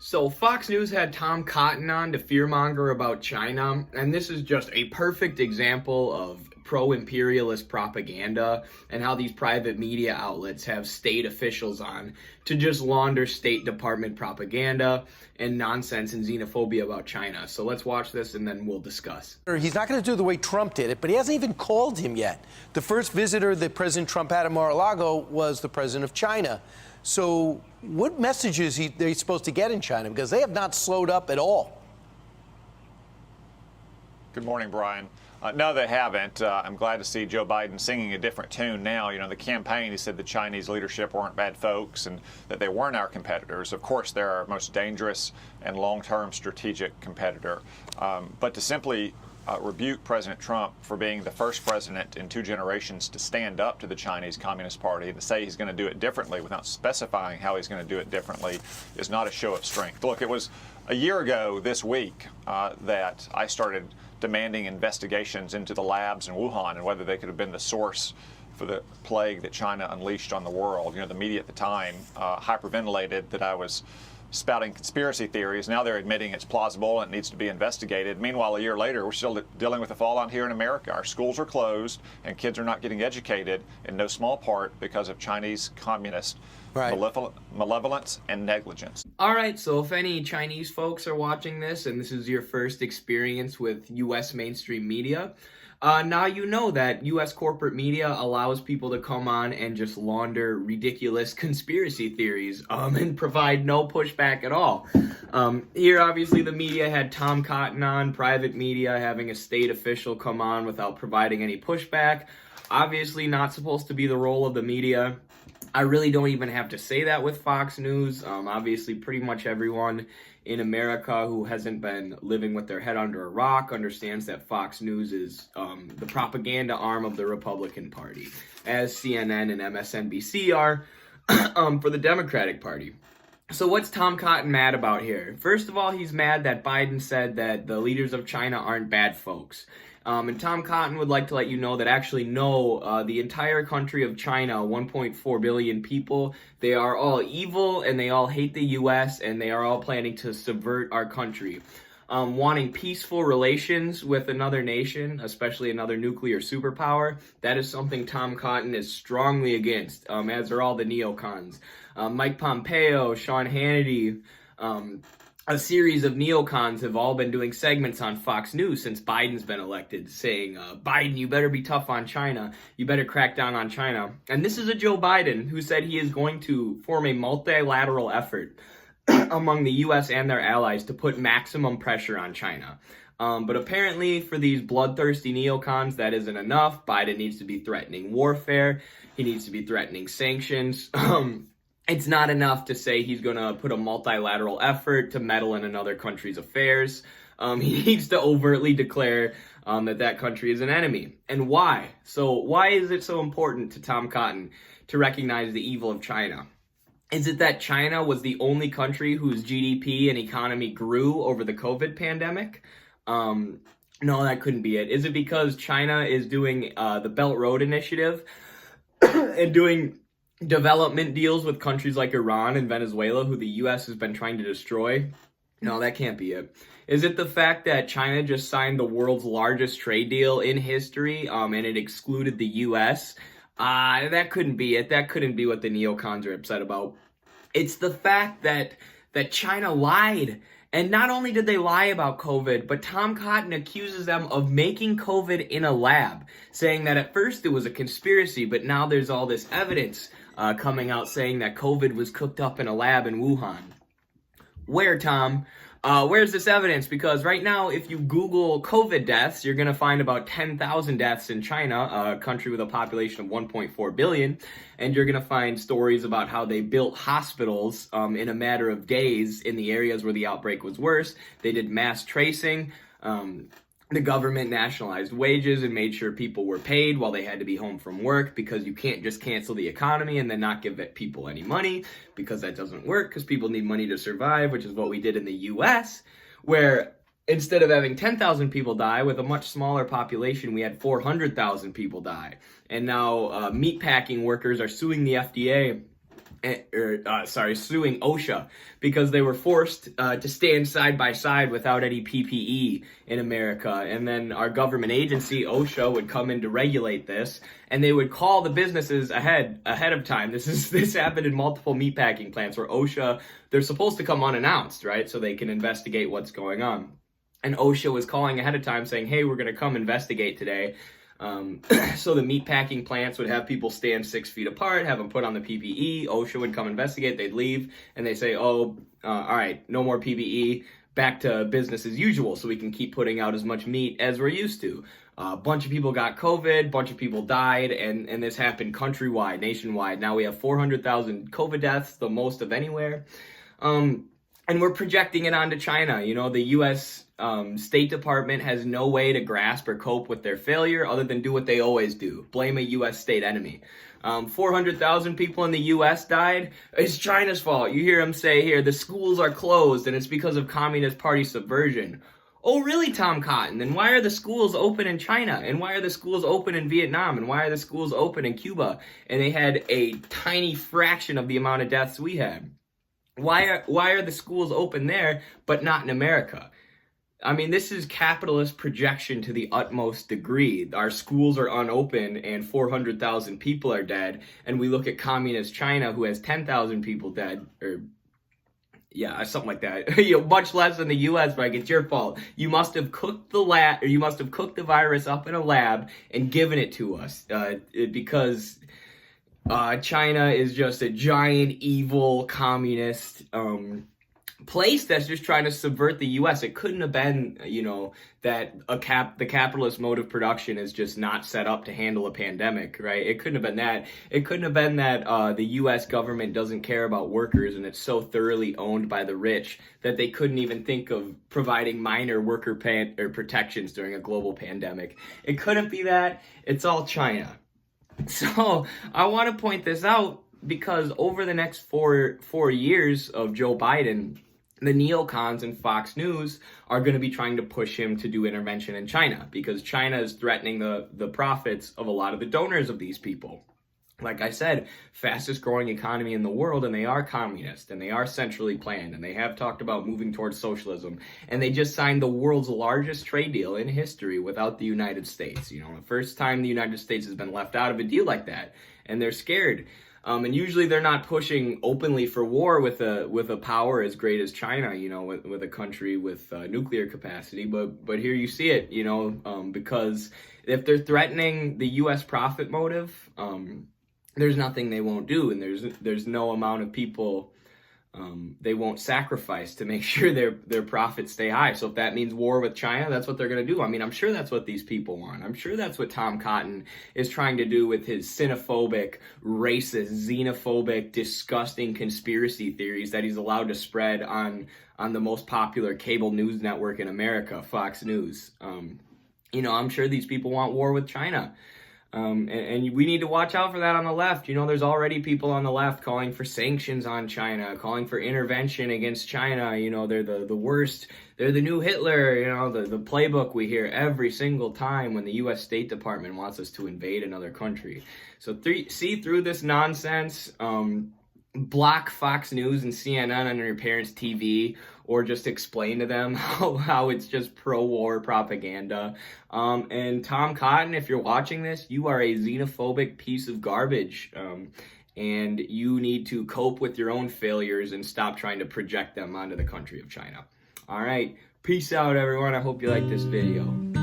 So Fox News had Tom Cotton on to fearmonger about China, and this is just a perfect example of pro-imperialist propaganda and how these private media outlets have state officials on to just launder State Department propaganda and nonsense and xenophobia about China. So let's watch this and then we'll discuss. He's not going to do it the way Trump did it, but he hasn't even called him yet. The first visitor that President Trump had at Mar-a-Lago was the president of China. So what messages are they supposed to get in China? Because they have not slowed up at all. Good morning, Brian. No, they haven't. I'm glad to see Joe Biden singing a different tune now. You know, the campaign, he said the Chinese leadership weren't bad folks and that they weren't our competitors. Of course, they're our most dangerous and long-term strategic competitor. But to simply rebuke President Trump for being the first president in 2 generations to stand up to the Chinese Communist Party and to say he's going to do it differently without specifying how he's going to do it differently is not a show of strength. Look, it was a year ago this week that I started demanding investigations into the labs in Wuhan and whether they could have been the source for the plague that China unleashed on the world. You know, the media at the time hyperventilated that I was spouting conspiracy theories. Now they're admitting it's plausible and it needs to be investigated. Meanwhile, a year later, we're still dealing with the fallout here in America. Our schools are closed and kids are not getting educated in no small part because of Chinese communist malevolence and negligence. All right, so if any Chinese folks are watching this and this is your first experience with U.S. mainstream media, now you know that U.S. corporate media allows people to come on and just launder ridiculous conspiracy theories and provide no pushback at all. Here, obviously, the media had Tom Cotton on, private media having a state official come on without providing any pushback. Obviously, not supposed to be the role of the media. I really don't even have to say that with Fox News. Obviously, pretty much everyone in America who hasn't been living with their head under a rock understands that Fox News is the propaganda arm of the Republican Party, as CNN and MSNBC are for the Democratic Party. So what's Tom Cotton mad about here? First of all, he's mad that Biden said that the leaders of China aren't bad folks. And Tom Cotton would like to let you know that actually no, the entire country of China, 1.4 billion people, they are all evil and they all hate the U.S. and they are all planning to subvert our country. Wanting peaceful relations with another nation, especially another nuclear superpower, that is something Tom Cotton is strongly against, as are all the neocons. Mike Pompeo, Sean Hannity, a series of neocons have all been doing segments on Fox News since Biden's been elected, saying, Biden, you better be tough on China. You better crack down on China. And this is a Joe Biden who said he is going to form a multilateral effort among the U.S. and their allies to put maximum pressure on China. But apparently for these bloodthirsty neocons, that isn't enough. Biden needs to be threatening warfare. He needs to be threatening sanctions. It's not enough to say he's going to put a multilateral effort to meddle in another country's affairs. He needs to overtly declare that country is an enemy. And why? So why is it so important to Tom Cotton to recognize the evil of China? Is it that China was the only country whose GDP and economy grew over the COVID pandemic? No, that couldn't be it. Is it because China is doing the Belt Road Initiative and doing development deals with countries like Iran and Venezuela, who the U.S. has been trying to destroy? No, that can't be it. Is it the fact that China just signed the world's largest trade deal in history, and it excluded the U.S.? That couldn't be it. That couldn't be what the neocons are upset about. It's the fact that China lied. And not only did they lie about COVID, but Tom Cotton accuses them of making COVID in a lab, saying that at first it was a conspiracy, but now there's all this evidence coming out saying that COVID was cooked up in a lab in Wuhan. Where, Tom? Where's this evidence? Because right now, if you Google COVID deaths, you're going to find about 10,000 deaths in China, a country with a population of 1.4 billion. And you're going to find stories about how they built hospitals in a matter of days in the areas where the outbreak was worse. They did mass tracing. The government nationalized wages and made sure people were paid while they had to be home from work, because you can't just cancel the economy and then not give people any money, because that doesn't work, because people need money to survive, which is what we did in the U.S., where instead of having 10,000 people die with a much smaller population, we had 400,000 people die. And now meatpacking workers are suing the FDA suing OSHA because they were forced to stand side by side without any PPE in America. And then our government agency, OSHA, would come in to regulate this, and they would call the businesses ahead of time. This happened in multiple meatpacking plants where OSHA, they're supposed to come unannounced, right? So they can investigate what's going on. And OSHA was calling ahead of time saying, hey, we're going to come investigate today. So the meatpacking plants would have people stand 6 feet apart, have them put on the PPE. OSHA would come investigate, they'd leave, and they say, all right, no more PPE, back to business as usual, so we can keep putting out as much meat as we're used to. A bunch of people got COVID, a bunch of people died, and this happened countrywide, nationwide. Now we have 400,000 COVID deaths, the most of anywhere. And we're projecting it onto China. You know, the U.S. State Department has no way to grasp or cope with their failure other than do what they always do, blame a U.S. state enemy. 400,000 people in the U.S. died. It's China's fault. You hear them say here, the schools are closed and it's because of Communist Party subversion. Oh, really, Tom Cotton? Then why are the schools open in China? And why are the schools open in Vietnam? And why are the schools open in Cuba? And they had a tiny fraction of the amount of deaths we had. Why are the schools open there, but not in America? I mean, this is capitalist projection to the utmost degree. Our schools are unopened and 400,000 people are dead. And we look at communist China, who has 10,000 people dead, or yeah, something like that. Much less than the U.S., but it's your fault. You must have cooked the virus up in a lab and given it to us because China is just a giant, evil, communist place that's just trying to subvert the U.S. It couldn't have been, that the capitalist mode of production is just not set up to handle a pandemic, right? It couldn't have been that. It couldn't have been that the U.S. government doesn't care about workers and it's so thoroughly owned by the rich that they couldn't even think of providing minor worker protections during a global pandemic. It couldn't be that. It's all China. So I want to point this out because over the next four years of Joe Biden, the neocons and Fox News are going to be trying to push him to do intervention in China because China is threatening the profits of a lot of the donors of these people. Like I said, fastest growing economy in the world, and they are communist, and they are centrally planned, and they have talked about moving towards socialism, and they just signed the world's largest trade deal in history without the United States. The first time the United States has been left out of a deal like that, and they're scared. And usually they're not pushing openly for war with a power as great as China, with a country with nuclear capacity. But here you see it, because if they're threatening the U.S. profit motive, there's nothing they won't do, and there's no amount of people they won't sacrifice to make sure their profits stay high. So if that means war with China, that's what they're going to do. I mean, I'm sure that's what these people want. I'm sure that's what Tom Cotton is trying to do with his xenophobic, racist, xenophobic, disgusting conspiracy theories that he's allowed to spread on the most popular cable news network in America, Fox News. I'm sure these people want war with China. And we need to watch out for that on the left. There's already people on the left calling for sanctions on China, calling for intervention against China. They're the worst. They're the new Hitler. The playbook we hear every single time when the U.S. State Department wants us to invade another country. So see through this nonsense. Block Fox News and CNN on your parents' TV, or just explain to them how it's just pro-war propaganda. And Tom Cotton, if you're watching this, you are a xenophobic piece of garbage. And you need to cope with your own failures and stop trying to project them onto the country of China. All right. Peace out, everyone. I hope you liked this video.